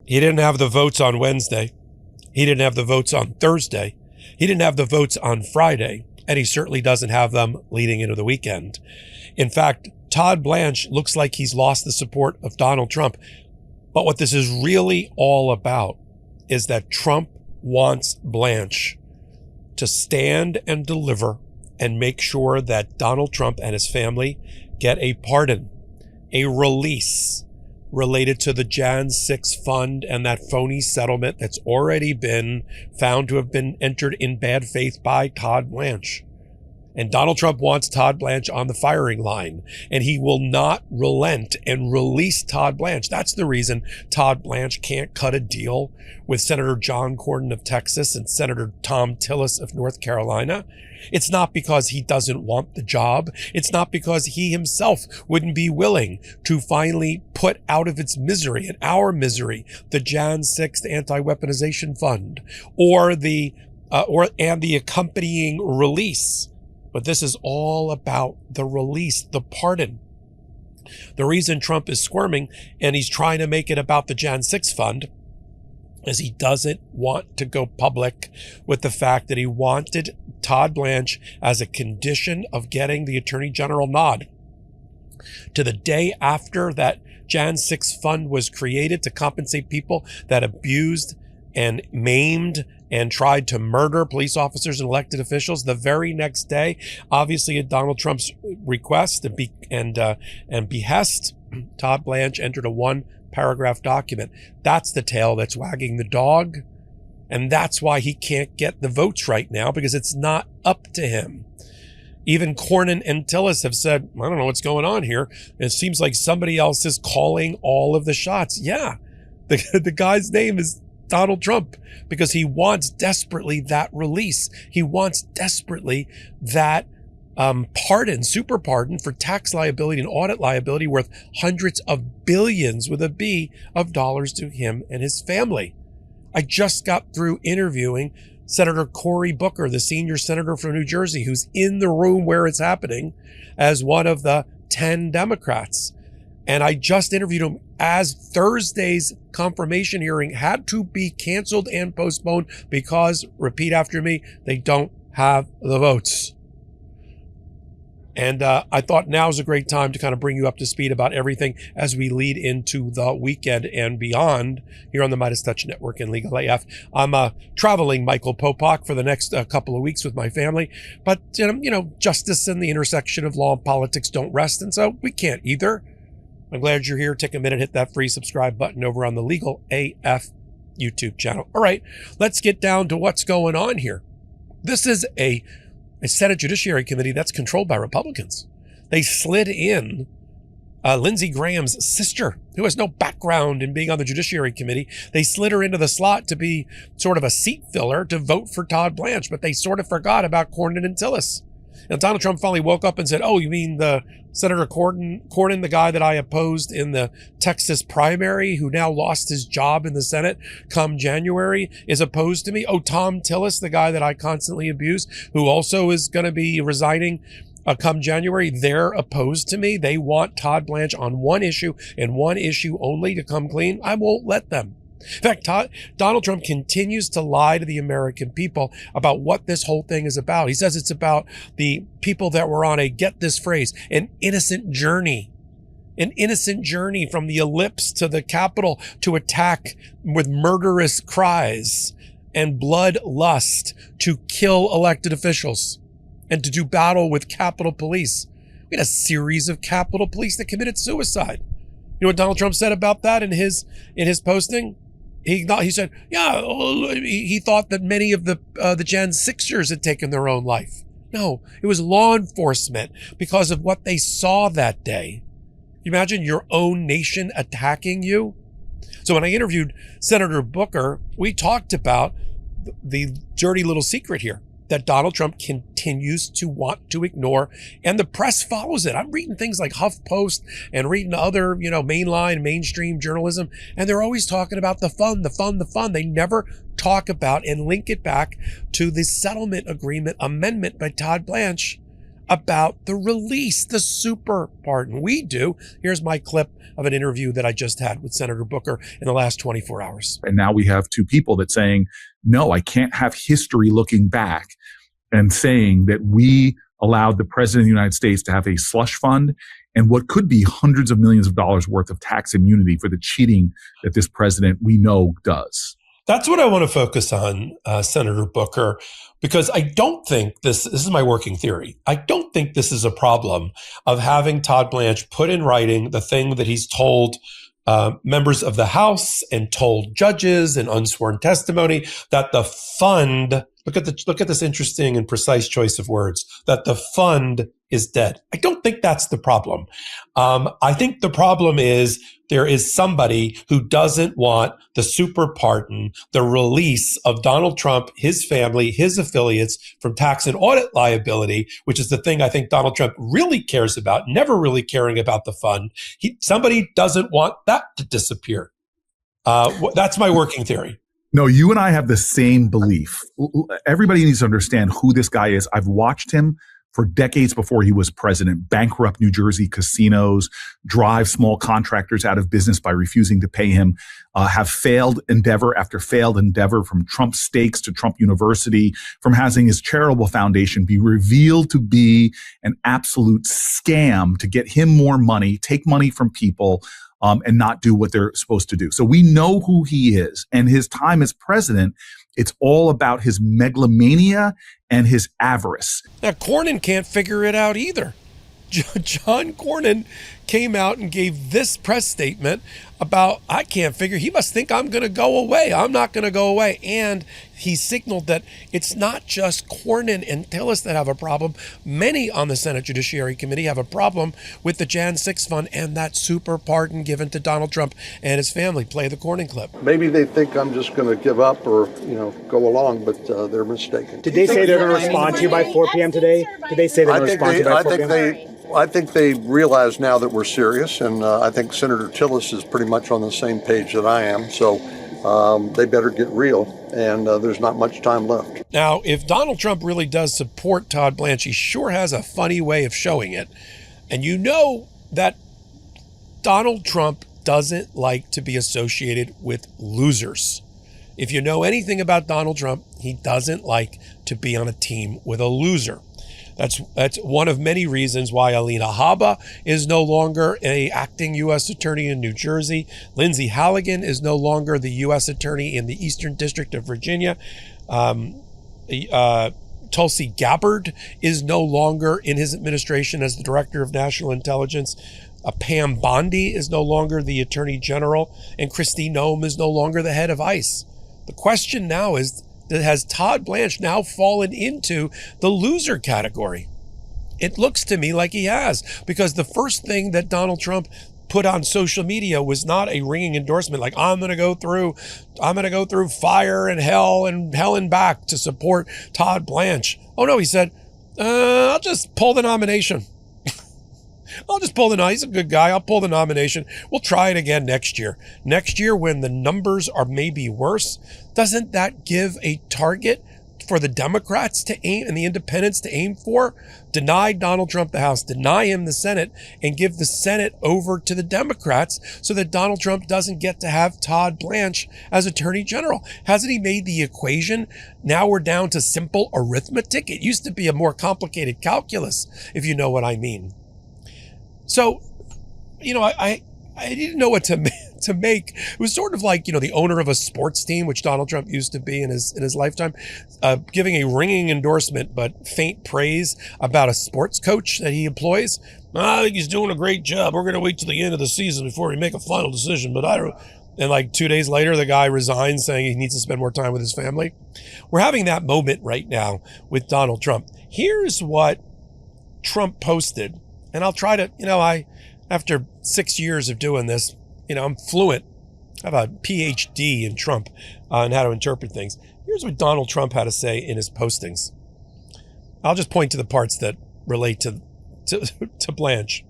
He didn't have the votes on Wednesday. He didn't have the votes on Thursday. He didn't have the votes on Friday. And he certainly doesn't have them leading into the weekend. In fact, Todd Blanche looks like he's lost the support of Donald Trump. But what this is really all about is that Trump wants Blanche to stand and deliver and make sure that Donald Trump and his family get a pardon, a release related to the Jan 6 fund and that phony settlement that's already been found to have been entered in bad faith by Todd Blanche. And Donald Trump wants Todd Blanche on the firing line, and he will not relent and release Todd Blanche. That's the reason Todd Blanche can't cut a deal with Senator John Cornyn of Texas and Senator Tom Tillis of North Carolina. It's not because he doesn't want the job. It's not because he himself wouldn't be willing to finally put out of its misery and our misery the Jan 6th anti-weaponization fund or the accompanying release. But this is all about the release, the pardon. The reason Trump is squirming and he's trying to make it about the Jan 6 fund is he doesn't want to go public with the fact that he wanted Todd Blanche as a condition of getting the Attorney General nod. To the day after that Jan 6 fund was created to compensate people that abused and maimed and tried to murder police officers and elected officials, the very next day, obviously at Donald Trump's request and behest, Todd Blanche entered a 1-paragraph document. That's the tail that's wagging the dog. And that's why he can't get the votes right now, because it's not up to him. Even Cornyn and Tillis have said, I don't know what's going on here. It seems like somebody else is calling all of the shots. Yeah, the guy's name is Donald Trump, because he wants desperately that release. He wants desperately that pardon, super pardon for tax liability and audit liability worth hundreds of billions with a B of dollars to him and his family. I just got through interviewing Senator Cory Booker, the senior senator from New Jersey, who's in the room where it's happening as one of the 10 Democrats. And I just interviewed him as Thursday's confirmation hearing had to be canceled and postponed because, repeat after me, they don't have the votes. And I thought now's a great time to kind of bring you up to speed about everything as we lead into the weekend and beyond here on the MeidasTouch Network and Legal AF. I'm traveling Michael Popak for the next couple of weeks with my family. But, justice and the intersection of law and politics don't rest. And so we can't either. I'm glad you're here. Take a minute, hit that free subscribe button over on the Legal AF YouTube channel. All right, let's get down to what's going on here. This is a Senate Judiciary Committee that's controlled by Republicans. They slid in Lindsey Graham's sister, who has no background in being on the Judiciary Committee. They slid her into the slot to be sort of a seat filler to vote for Todd Blanche, but they sort of forgot about Cornyn and Tillis. And Donald Trump finally woke up and said, oh, you mean the Senator Cornyn, the guy that I opposed in the Texas primary, who now lost his job in the Senate come January, is opposed to me? Oh, Tom Tillis, the guy that I constantly abuse, who also is going to be resigning come January, they're opposed to me. They want Todd Blanche on one issue and one issue only to come clean. I won't let them. In fact, Donald Trump continues to lie to the American people about what this whole thing is about. He says it's about the people that were on get this phrase, an innocent journey from the ellipse to the Capitol to attack with murderous cries and bloodlust to kill elected officials and to do battle with Capitol Police. We had a series of Capitol Police that committed suicide. You know what Donald Trump said about that in his posting? He said, yeah, he thought that many of the Jan 6ers had taken their own life. No, it was law enforcement because of what they saw that day. Can you imagine your own nation attacking you? So when I interviewed Senator Booker, we talked about the dirty little secret here that Donald Trump continues to want to ignore, and the press follows it. I'm reading things like HuffPost and reading other, mainline, mainstream journalism, and they're always talking about the fun. They never talk about and link it back to the settlement agreement amendment by Todd Blanche. about the release, the super pardon. We do. Here's my clip of an interview that I just had with Senator Booker in the last 24 hours. And now we have two people that saying, no, I can't have history looking back and saying that we allowed the president of the United States to have a slush fund and what could be hundreds of millions of dollars worth of tax immunity for the cheating that this president we know does. That's what I want to focus on, Senator Booker, because I don't think this is my working theory. I don't think this is a problem of having Todd Blanche put in writing the thing that he's told members of the House and told judges in unsworn testimony, that the fund, look at this interesting and precise choice of words, that the fund is dead. I don't think that's the problem. I think the problem is there is somebody who doesn't want the super pardon, the release of Donald Trump, his family, his affiliates from tax and audit liability, which is the thing I think Donald Trump really cares about, never really caring about the fund. Somebody doesn't want that to disappear. That's my working theory. No, you and I have the same belief. Everybody needs to understand who this guy is. I've watched him for decades before he was president, bankrupt New Jersey casinos, drive small contractors out of business by refusing to pay him, have failed endeavor after failed endeavor, from Trump Steaks to Trump University, from having his charitable foundation be revealed to be an absolute scam to get him more money, take money from people, and not do what they're supposed to do. So we know who he is, and his time as president, it's all about his megalomania and his avarice. Now, Cornyn can't figure it out either. John Cornyn came out and gave this press statement about, I can't figure, he must think I'm going to go away. I'm not going to go away. And he signaled that it's not just Cornyn and Tillis that have a problem. Many on the Senate Judiciary Committee have a problem with the Jan 6 fund and that super pardon given to Donald Trump and his family. Play the Cornyn clip. Maybe they think I'm just going to give up or, go along, but they're mistaken. Did they say they're going to respond to you by 4 p.m. today? Did they say they're going to respond to you by 4 p.m.? I think they realize now that we're serious, and I think Senator Tillis is pretty much on the same page that I am. So they better get real, and there's not much time left. Now, if Donald Trump really does support Todd Blanche, he sure has a funny way of showing it. And you know that Donald Trump doesn't like to be associated with losers. If you know anything about Donald Trump, he doesn't like to be on a team with a loser. That's one of many reasons why Alina Habba is no longer an acting U.S. attorney in New Jersey. Lindsey Halligan is no longer the U.S. attorney in the Eastern District of Virginia. Tulsi Gabbard is no longer in his administration as the Director of National Intelligence. Pam Bondi is no longer the Attorney General. And Kristi Noem is no longer the head of ICE. The question now is, has Todd Blanche now fallen into the loser category? It looks to me like he has, because the first thing that Donald Trump put on social media was not a ringing endorsement like, I'm going to go through fire and hell and back to support Todd Blanche. Oh no, he said, I'll just pull the nomination. He's a good guy. I'll pull the nomination. We'll try it again next year. Next year, when the numbers are maybe worse, doesn't that give a target for the Democrats to aim and the independents to aim for? Deny Donald Trump the House, deny him the Senate, and give the Senate over to the Democrats so that Donald Trump doesn't get to have Todd Blanche as Attorney General. Hasn't he made the equation? Now we're down to simple arithmetic. It used to be a more complicated calculus, if you know what I mean. So, I didn't know what to make. It was sort of like, the owner of a sports team, which Donald Trump used to be in his lifetime, giving a ringing endorsement but faint praise about a sports coach that he employs. I think he's doing a great job. We're going to wait till the end of the season before we make a final decision. But I don't. And like 2 days later, the guy resigns saying he needs to spend more time with his family. We're having that moment right now with Donald Trump. Here's what Trump posted. And I'll try to, after 6 years of doing this, I'm fluent. I have a PhD in Trump on how to interpret things. Here's what Donald Trump had to say in his postings. I'll just point to the parts that relate to Blanche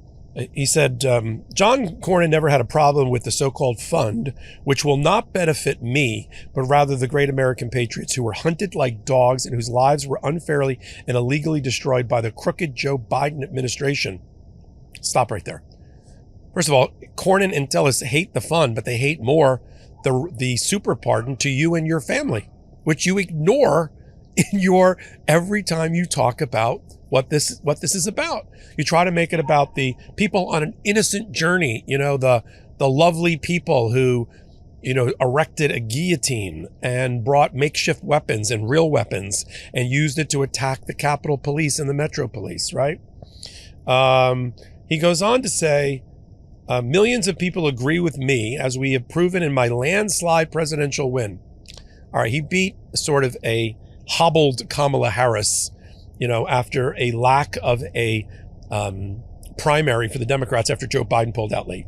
He said, John Cornyn never had a problem with the so-called fund, which will not benefit me, but rather the great American patriots who were hunted like dogs and whose lives were unfairly and illegally destroyed by the crooked Joe Biden administration. Stop right there. First of all, Cornyn and Tillis hate the fund, but they hate more the super pardon to you and your family, which you ignore in your every time you talk about what this is about. You try to make it about the people on an innocent journey, the lovely people who, erected a guillotine and brought makeshift weapons and real weapons and used it to attack the Capitol Police and the Metro Police, right? He goes on to say, millions of people agree with me, as we have proven in my landslide presidential win. All right, he beat sort of a hobbled Kamala Harris, after a lack of a primary for the Democrats after Joe Biden pulled out late.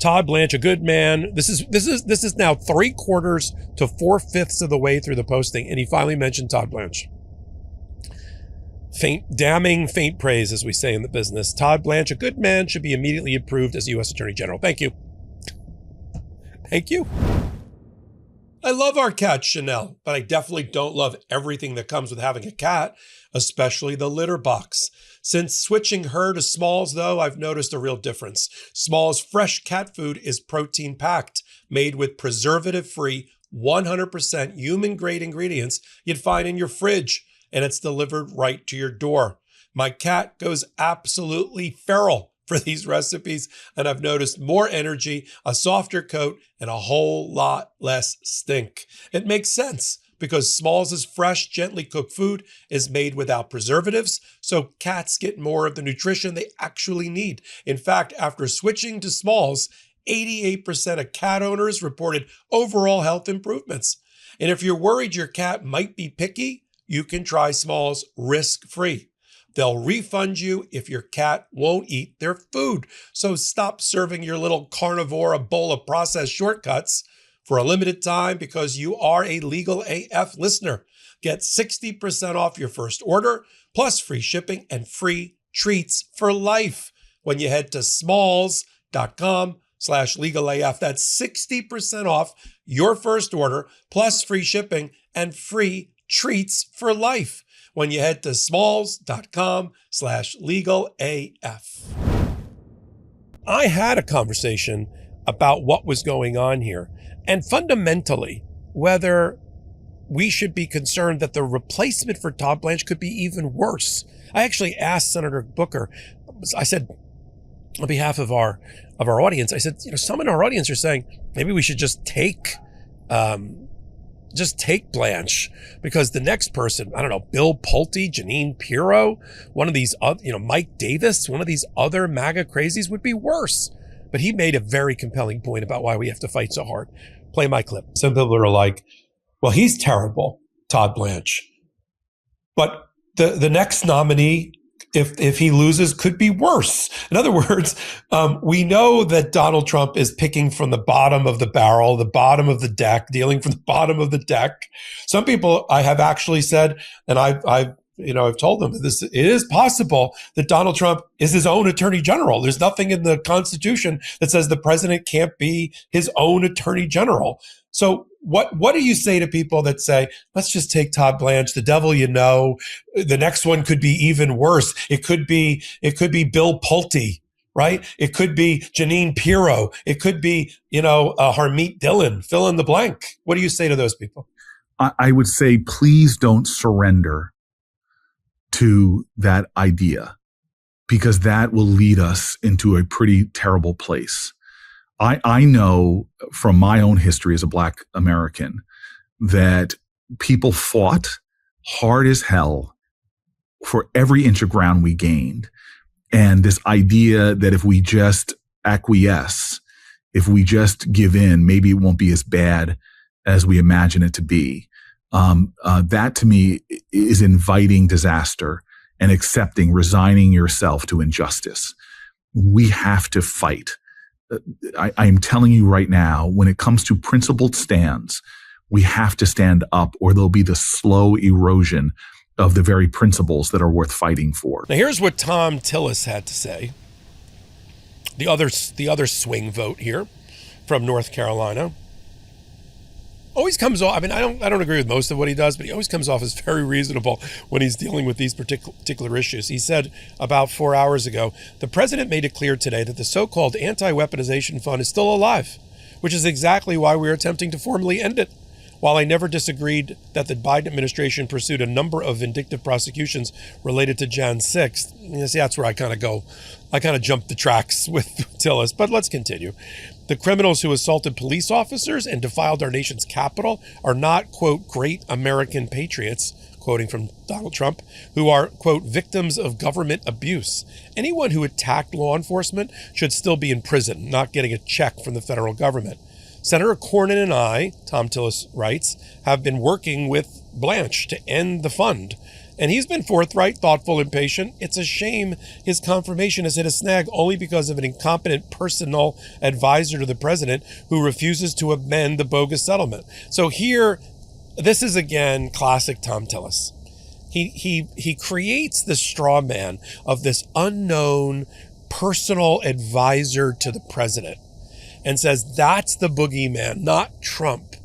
Todd Blanche, a good man. This is now 3/4 to 4/5 of the way through the posting, and he finally mentioned Todd Blanche. Damning faint praise, as we say in the business. Todd Blanche, a good man, should be immediately approved as U.S. Attorney General. Thank you. Thank you. I love our cat, Chanel, but I definitely don't love everything that comes with having a cat, especially the litter box. Since switching her to Smalls, though, I've noticed a real difference. Smalls fresh cat food is protein-packed, made with preservative-free, 100% human-grade ingredients you'd find in your fridge, and it's delivered right to your door. My cat goes absolutely feral for these recipes, and I've noticed more energy, a softer coat, and a whole lot less stink. It makes sense because Smalls' fresh, gently cooked food is made without preservatives, so cats get more of the nutrition they actually need. In fact, after switching to Smalls, 88% of cat owners reported overall health improvements. And if you're worried your cat might be picky, you can try Smalls risk-free. They'll refund you if your cat won't eat their food. So stop serving your little carnivore a bowl of processed shortcuts for a limited time because you are a Legal AF listener. Get 60% off your first order, plus free shipping and free treats for life when you head to smalls.com/legalaf. That's 60% off your first order, plus free shipping and free treats for life when you head to smalls.com/legalaf. I had a conversation about what was going on here, and fundamentally, whether we should be concerned that the replacement for Todd Blanche could be even worse. I actually asked Senator Booker, I said, on behalf of our audience, I said, some in our audience are saying maybe we should just take Blanche, because the next person, I don't know, Bill Pulte, Jeanine Pirro, one of these, Mike Davis, one of these other MAGA crazies would be worse. But he made a very compelling point about why we have to fight so hard. Play my clip. Some people are like, well, he's terrible, Todd Blanche. But the next nominee, if he loses, could be worse. In other words, we know that Donald Trump is picking from the bottom of the barrel, the bottom of the deck, dealing from the bottom of the deck. Some people I have actually said, and I've told them this, it is possible that Donald Trump is his own attorney general. There's nothing in the Constitution that says the president can't be his own attorney general. So what do you say to people that say, let's just take Todd Blanche, the devil the next one could be even worse. It could be Bill Pulte, right? It could be Jeanine Pirro. It could be, Harmeet Dillon, fill in the blank. What do you say to those people? I would say, please don't surrender to that idea, because that will lead us into a pretty terrible place. I know from my own history as a Black American that people fought hard as hell for every inch of ground we gained. And this idea that if we just acquiesce, if we just give in, maybe it won't be as bad as we imagine it to be. That to me is inviting disaster and resigning yourself to injustice. We have to fight. I am telling you right now, when it comes to principled stands, we have to stand up, or there'll be the slow erosion of the very principles that are worth fighting for. Now, here's what Tom Tillis had to say the other swing vote here from North Carolina, always comes off. I mean, I don't agree with most of what he does, but he always comes off as very reasonable when he's dealing with these particular issues. He said about 4 hours ago, the president made it clear today that the so-called anti-weaponization fund is still alive, which is exactly why we're attempting to formally end it. While I never disagreed that the Biden administration pursued a number of vindictive prosecutions related to Jan 6th, see, that's where I kind of jump the tracks with Tillis, but let's continue. The criminals who assaulted police officers and defiled our nation's capital are not, quote, great American patriots, quoting from Donald Trump, who are, quote, victims of government abuse. Anyone who attacked law enforcement should still be in prison, not getting a check from the federal government. Senator Cornyn and I, Tom Tillis writes, have been working with Blanche to end the fund. And he's been forthright, thoughtful, and patient. It's a shame his confirmation has hit a snag only because of an incompetent personal advisor to the president who refuses to amend the bogus settlement. So here, this is again classic Tom Tillis. He creates the straw man of this unknown personal advisor to the president and says that's the boogeyman, not Trump,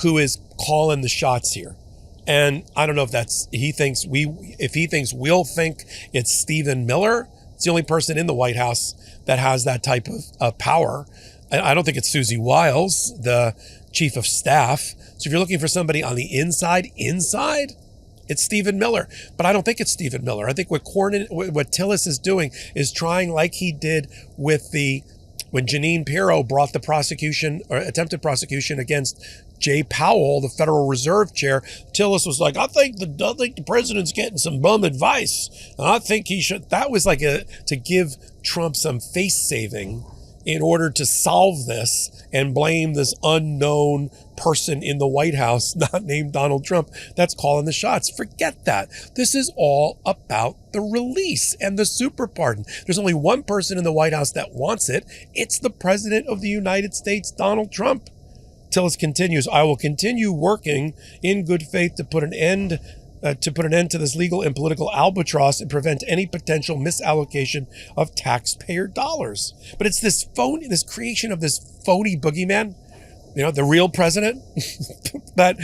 who is calling the shots here. And I don't know if if he thinks we'll think it's Stephen Miller. It's the only person in the White House that has that type of power. I don't think it's Susie Wiles, the chief of staff. So if you're looking for somebody on the inside, it's Stephen Miller. But I don't think it's Stephen Miller. I think what Tillis is doing is trying like he did with when Jeanine Pirro brought the prosecution or attempted prosecution against Jay Powell, the Federal Reserve chair. Tillis was like, I think the president's getting some bum advice, and I think he should. That was like to give Trump some face saving in order to solve this and blame this unknown person in the White House, not named Donald Trump, that's calling the shots. Forget that. This is all about the release and the super pardon. There's only one person in the White House that wants it. It's the President of the United States, Donald Trump. Tillis continues, I will continue working in good faith to put an end to this legal and political albatross and prevent any potential misallocation of taxpayer dollars. But it's this creation of this phony boogeyman, the real president, that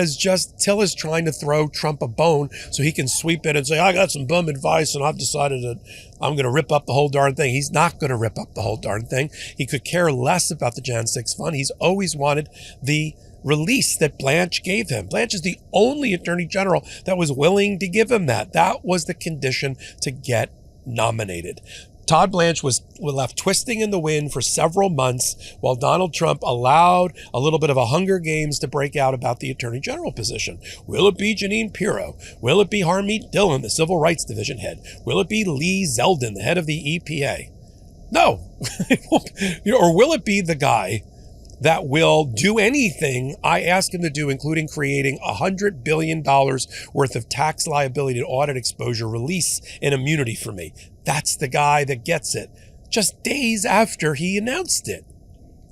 is just Tillis trying to throw Trump a bone so he can sweep in and say, I got some bum advice and I've decided that I'm going to rip up the whole darn thing. He's not going to rip up the whole darn thing. He could care less about the Jan 6 fund. He's always wanted the release that Blanche gave him. Blanche is the only attorney general that was willing to give him that. That was the condition to get nominated. Todd Blanche was left twisting in the wind for several months while Donald Trump allowed a little bit of a Hunger Games to break out about the attorney general position. Will it be Jeanine Pirro? Will it be Harmeet Dillon, the Civil Rights Division head? Will it be Lee Zeldin, the head of the EPA? No. Or will it be the guy that will do anything I ask him to do, including creating $100 billion worth of tax liability and audit exposure release and immunity for me? That's the guy that gets it just days after he announced it.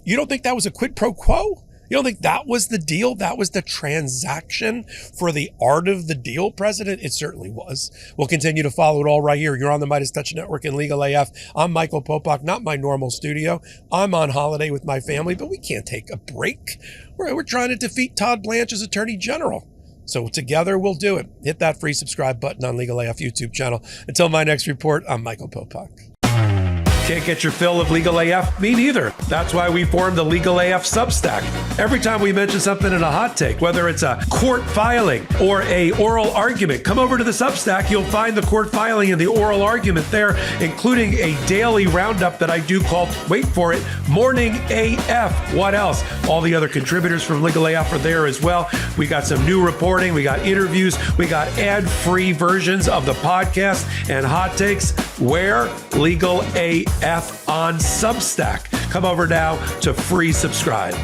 You don't think that was a quid pro quo? You don't think that was the deal? That was the transaction for the art of the deal, President? It certainly was. We'll continue to follow it all right here. You're on the MeidasTouch Network and Legal AF. I'm Michael Popak, not my normal studio. I'm on holiday with my family, but we can't take a break. We're trying to defeat Todd Blanche as Attorney General. So together we'll do it. Hit that free subscribe button on Legal AF YouTube channel. Until my next report, I'm Michael Popak. Can't get your fill of Legal AF? Me neither. That's why we formed the Legal AF Substack. Every time we mention something in a hot take, whether it's a court filing or a oral argument, come over to the Substack. You'll find the court filing and the oral argument there, including a daily roundup that I do called, wait for it, Morning AF. What else? All the other contributors from Legal AF are there as well. We got some new reporting. We got interviews. We got ad-free versions of the podcast and hot takes. Where? Legal AF on Substack. Come over now to free subscribe.